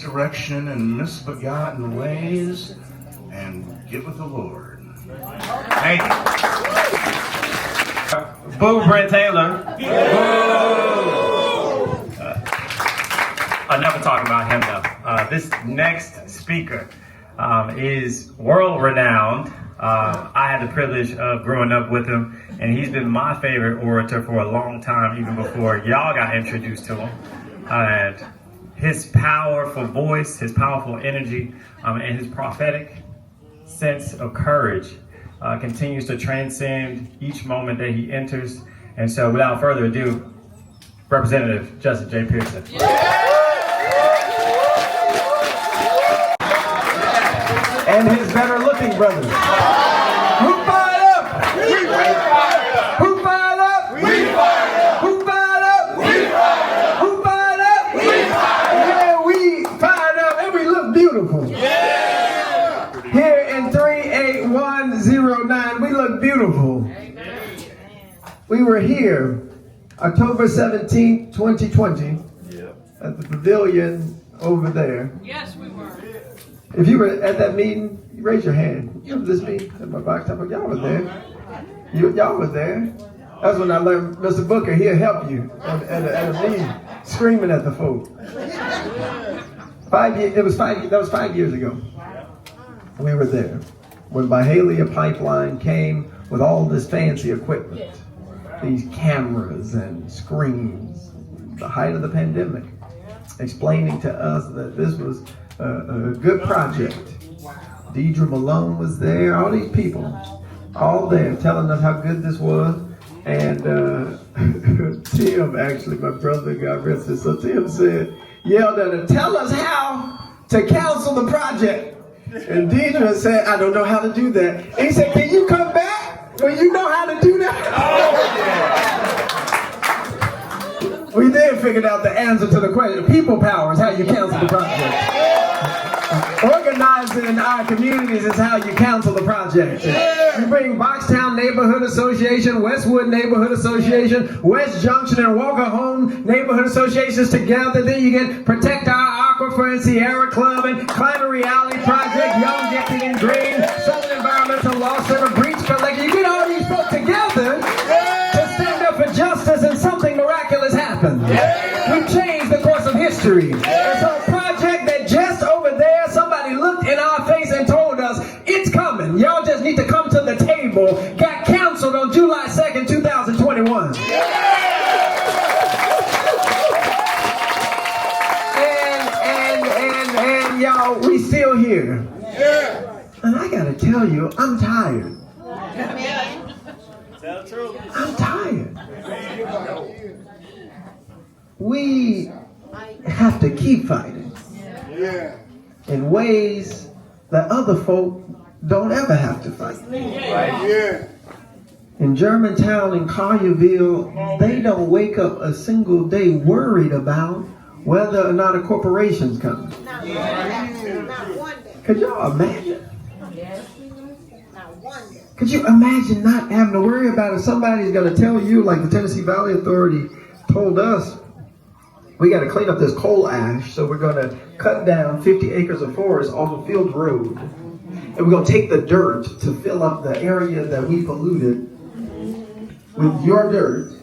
Direction and misbegotten ways, and get with the Lord. Thank you. Boo, Brent Taylor. Enough talking about him though. This next speaker is world renowned. I had the privilege of growing up with him, and he's been my favorite orator for a long time, even before y'all got introduced to him. And his powerful voice, his powerful energy, and his prophetic sense of courage continues to transcend each moment that he enters. And so without further ado, Representative Justin J. Pearson. And his better looking brothers. Who fired up? We fired up. Who fired up? We fired up. Who fired up? We fired up. Who fired up? We fired up. Yeah, we fired up and we look beautiful. Yeah. Here in 38109, we look beautiful. We were here October 17th, 2020 at the pavilion over there. Yes, we were. If you were at that meeting, raise your hand. You remember this meeting at my box top? Y'all was there. Y'all was there. That's when I learned Mr. Booker, he'll help you at a meeting, screaming at the folk. 5 years, that was 5 years ago. We were there when Byhalia Pipeline came with all this fancy equipment, these cameras and screens, the height of the pandemic, explaining to us that this was a good project. Deidre Malone was there, all these people, all there telling us how good this was. And Tim, actually, my brother, God rest his soul, Tim said, yelled at her, tell us how to cancel the project. And Deidre said, I don't know how to do that. And he said, can you come back when you know how to do that? We then figured out the answer to the question. People power is how you cancel the project. Organizing our communities is how you cancel the project. You bring Boxtown Neighborhood Association, Westwood Neighborhood Association, West Junction and Walker Home Neighborhood Associations together. Then you get Protect Our Aquifer and Sierra Club and Climate Reality Project, Young Gifted and Green, Southern Environmental Law Center, Breach Collection. You get all these folks together to stand up for justice, and something miraculous happened. We changed the course of history. And so a project that just over there, somebody looked in our face and told us, it's coming. Y'all just need to come to the table. Got canceled on July 2nd, 2021. And y'all, we still here. And I gotta tell you, I'm tired. I'm tired. We have to keep fighting in ways that other folk don't ever have to fight. In Germantown and Collierville, they don't wake up a single day worried about whether or not a corporation's coming. Could y'all imagine? Could you imagine not having to worry about if somebody's going to tell you, like the Tennessee Valley Authority told us, we got to clean up this coal ash, so we're going to cut down 50 acres of forest off of Field Road. And we're going to take the dirt to fill up the area that we polluted with your dirt.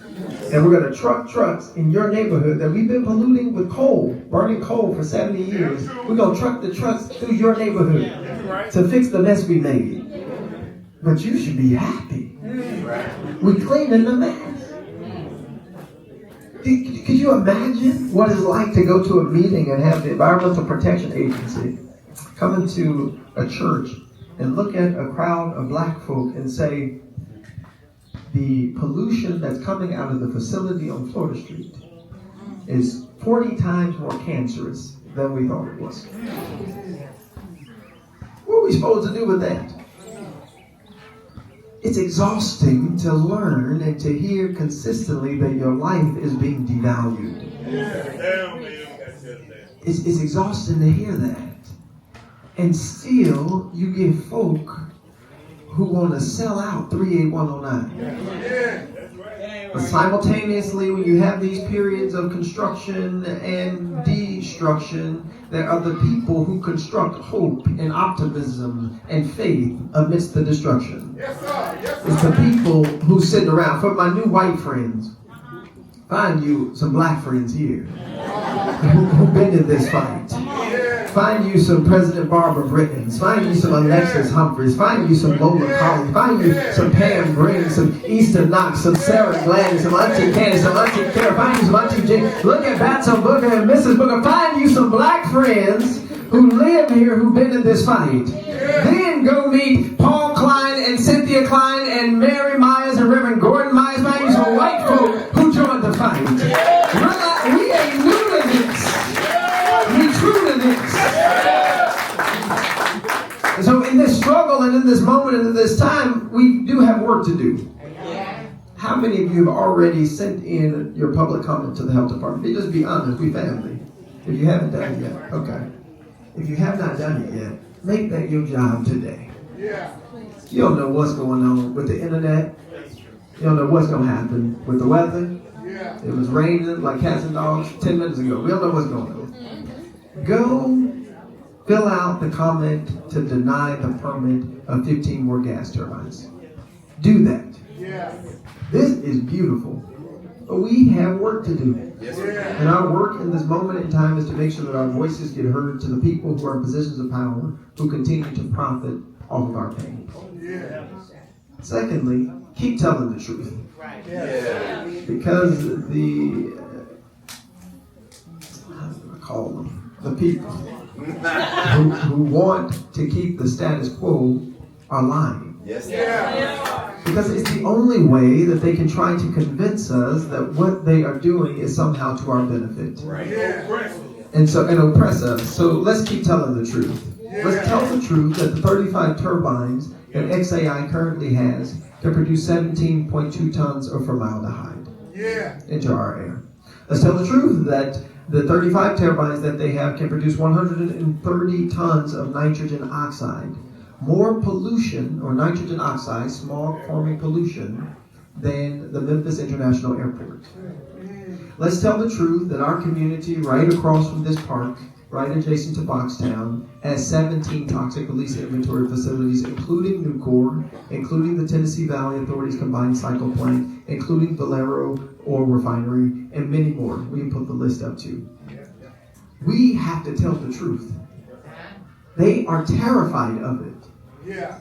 And we're going to truck trucks in your neighborhood that we've been polluting with coal, burning coal for 70 years. We're going to truck the trucks through your neighborhood to fix the mess we made. But you should be happy. We're cleaning the mess. Could you imagine what it's like to go to a meeting and have the Environmental Protection Agency come into a church and look at a crowd of black folk and say, the pollution that's coming out of the facility on Florida Street is 40 times more cancerous than we thought it was. What are we supposed to do with that? It's exhausting to learn and to hear consistently that your life is being devalued. It's exhausting to hear that. And still, you get folk who want to sell out 38109. But simultaneously, when you have these periods of construction and destruction, there are the people who construct hope and optimism and faith amidst the destruction. Yes, sir. Yes, sir. It's the people who sit around. For my new white friends, find you some black friends here who've been in this fight. Find you some President Barbara Brittons. Find you some Alexis Humphreys. Find you some Lola Colley. Find you some Pam Green, some Easter Knox, some Sarah Gladys, some Auntie Candace, some Auntie Kara. Find you some Auntie Jane. Look at Batson Booker and Mrs. Booker. Find you some black friends who live here who've been in this fight. Then go meet Paul Klein and Cynthia Klein and Mary Myers and Reverend Gordon Myers. Find you some white folk who joined the fight. We ain't new to this. We true to this. And so in this struggle and in this moment and in this time, we do have work to do. How many of you have already sent in your public comment to the health department? Just be honest, we family. If you haven't done it yet, okay. If you have not done it yet, make that your job today. You don't know what's going on with the internet. You don't know what's going to happen with the weather. It was raining like cats and dogs 10 minutes ago. We don't know what's going on. Go fill out the comment to deny the permit of 15 more gas turbines. Do that. This is beautiful. But we have work to do. And our work in this moment in time is to make sure that our voices get heard to the people who are in positions of power who continue to profit off of our pain. Secondly, keep telling the truth. Because how do I call them? The people who want to keep the status quo are lying. Because it's the only way that they can try to convince us that what they are doing is somehow to our benefit. And oppress us. So let's keep telling the truth. Let's tell the truth that the 35 turbines that XAI currently has can produce 17.2 tons of formaldehyde into our air. Let's tell the truth that the 35 turbines that they have can produce 130 tons of nitrogen oxide. More pollution, or nitrogen oxide, smog forming pollution, than the Memphis International Airport. Let's tell the truth that our community right across from this park, right adjacent to Boxtown, has 17 toxic release inventory facilities, including Nucor, including the Tennessee Valley Authority's combined cycle plant, including Valero Oil Refinery, and many more. We can put the list up too. We have to tell the truth. They are terrified of it.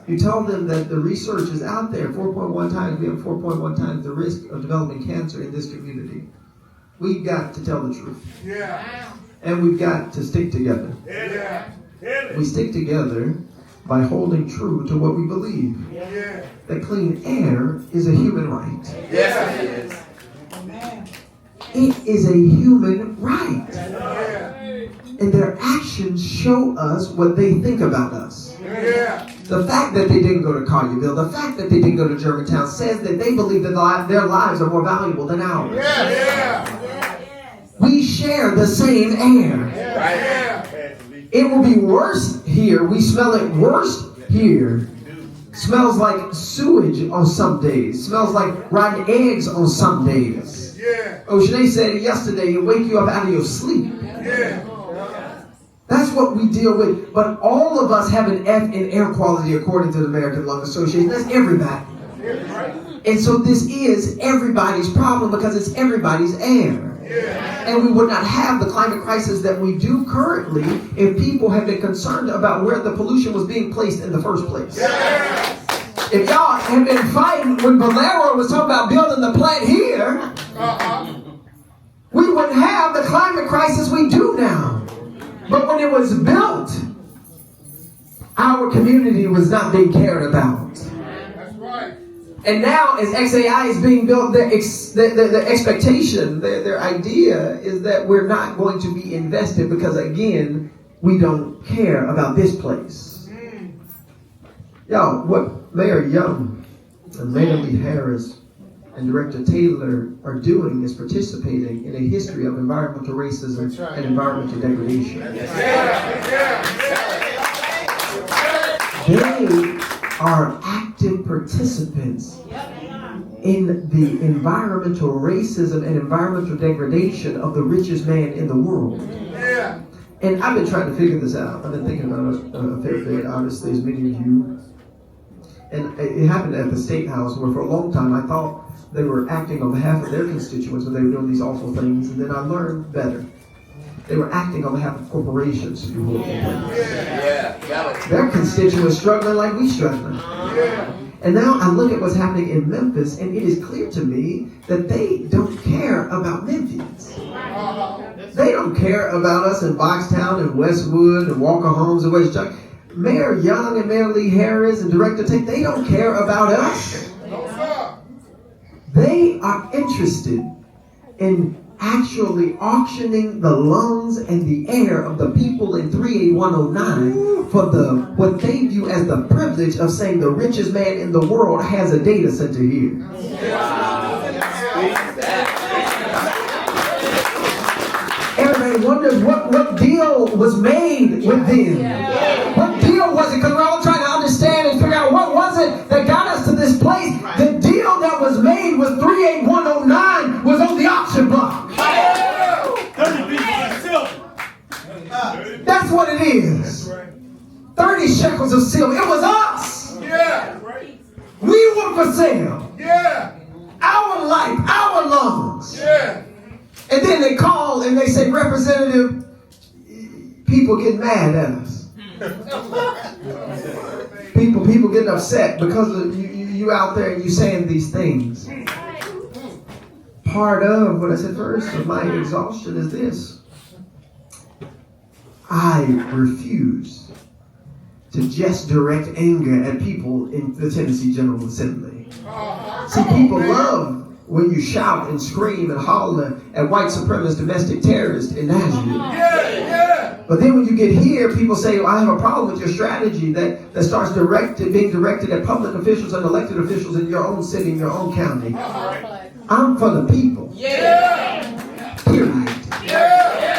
You tell them that the research is out there, 4.1 times, we have 4.1 times the risk of developing cancer in this community. We've got to tell the truth. And we've got to stick together. We stick together by holding true to what we believe. That clean air is a human right. Yes, it is. It is a human right. And their actions show us what they think about us. The fact that they didn't go to Collierville, the fact that they didn't go to Germantown says that they believe that their lives are more valuable than ours. We share the same air. It will be worse here. We smell it worse here. Smells like sewage on some days. Smells like rotten eggs on some days. Ocean said it yesterday, it wake you up out of your sleep. That's what we deal with. But all of us have an F in air quality according to the American Lung Association. That's everybody. And so this is everybody's problem because it's everybody's air. And we would not have the climate crisis that we do currently if people had been concerned about where the pollution was being placed in the first place. If y'all had been fighting when Valero was talking about building the plant here, we wouldn't have the climate crisis we do now. But when it was built, our community was not being cared about. That's right. And now, as XAI is being built, the expectation, their idea is that we're not going to be invested because, again, we don't care about this place. Y'all, what Mayor Young and Mayor Lee Harris and Director Taylor are doing is participating in a history of environmental racism and environmental degradation. They are active participants in the environmental racism and environmental degradation of the richest man in the world. Yeah. And I've been trying to figure this out. I've been thinking about it a fair bit, obviously, as many of you. And it happened at the State House, where for a long time I thought they were acting on behalf of their constituents when they were doing these awful things. And then I learned better. They were acting on behalf of corporations to do horrible things. Yeah. Their constituents struggling like we struggling. Yeah. And now I look at what's happening in Memphis, and it is clear to me that they don't care about Memphians. They don't care about us in Boxtown and Westwood and Walker Homes and West Chuck. Mayor Young and Mayor Lee Harris and Director Tate, they don't care about us. No, sir. They are interested in actually auctioning the lungs and the air of the people in 38109 for what they view as the privilege of saying the richest man in the world has a data center here. Everybody wonders what deal was made with them. What deal was it? Because we're all trying to understand and figure out what was it that got us to this place. The deal that was made with 38109 was on the auction block. That's what it is. 30 shekels of silver. It was us. Yeah. We were for sale. Yeah. Our life, our lungs. Yeah. And then they call and they say, Representative, people get mad at us. People getting upset because of you out there and you saying these things. Part of what I said first of my exhaustion is this. I refuse to just direct anger at people in the Tennessee General Assembly. See, people love when you shout and scream and holler at white supremacist domestic terrorists in Nashville. Yeah. But then when you get here, people say, well, I have a problem with your strategy that starts being directed at public officials and elected officials in your own city, in your own county. I'm for the people. Period.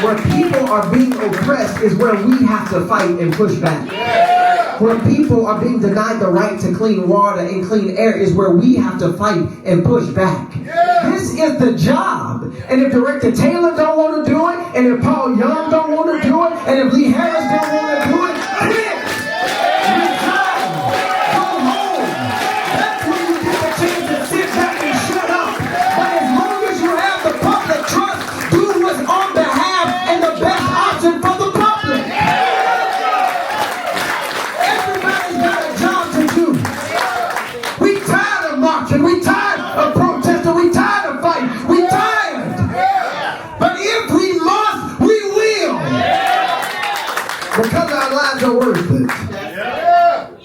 Where people are being oppressed is where we have to fight and push back. Where people are being denied the right to clean water and clean air is where we have to fight and push back. This is the job. And if Director Taylor don't want to do it, and if Paul Young don't want to do it, and if Lee Harris don't want to do it, quit! Resign! Go home! That's when you get the chance to sit back and shut up. But as long as you have the public trust, do what's on behalf and the best option for the public. Everybody's got a job to do. We tired of marching. We tired of protesting. We tired of fighting. We tired. But if we must, we will. Because our lives are worth it.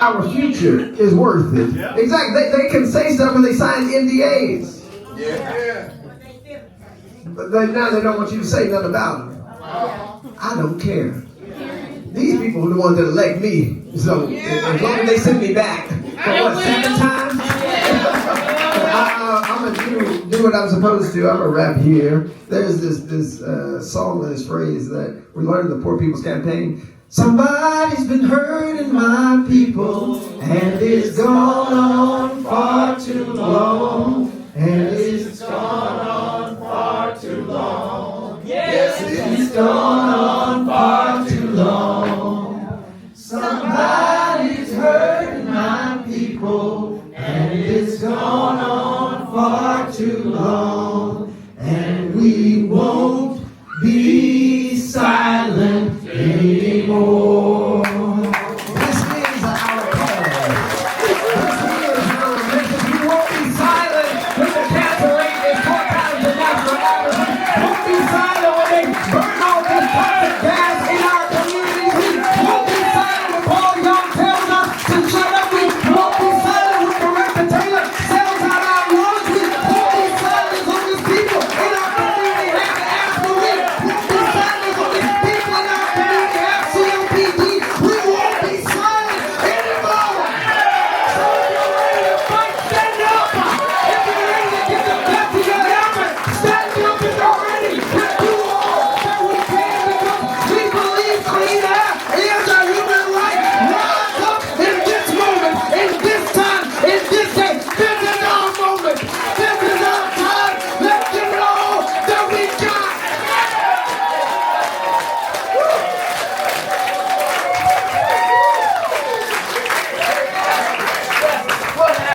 Our future is worth it. Exactly. They can say stuff when they sign NDAs. But now they don't want you to say nothing about them. I don't care. These people are the ones that elect me. So as long as they send me back for what, 7 times? I'm going to do what I'm supposed to. I'm going to rap here. There's this song and this phrase that we learned in the Poor People's Campaign. Somebody's been hurting my people, and it's gone on far too long. And it's gone on far too long. Yes, it's gone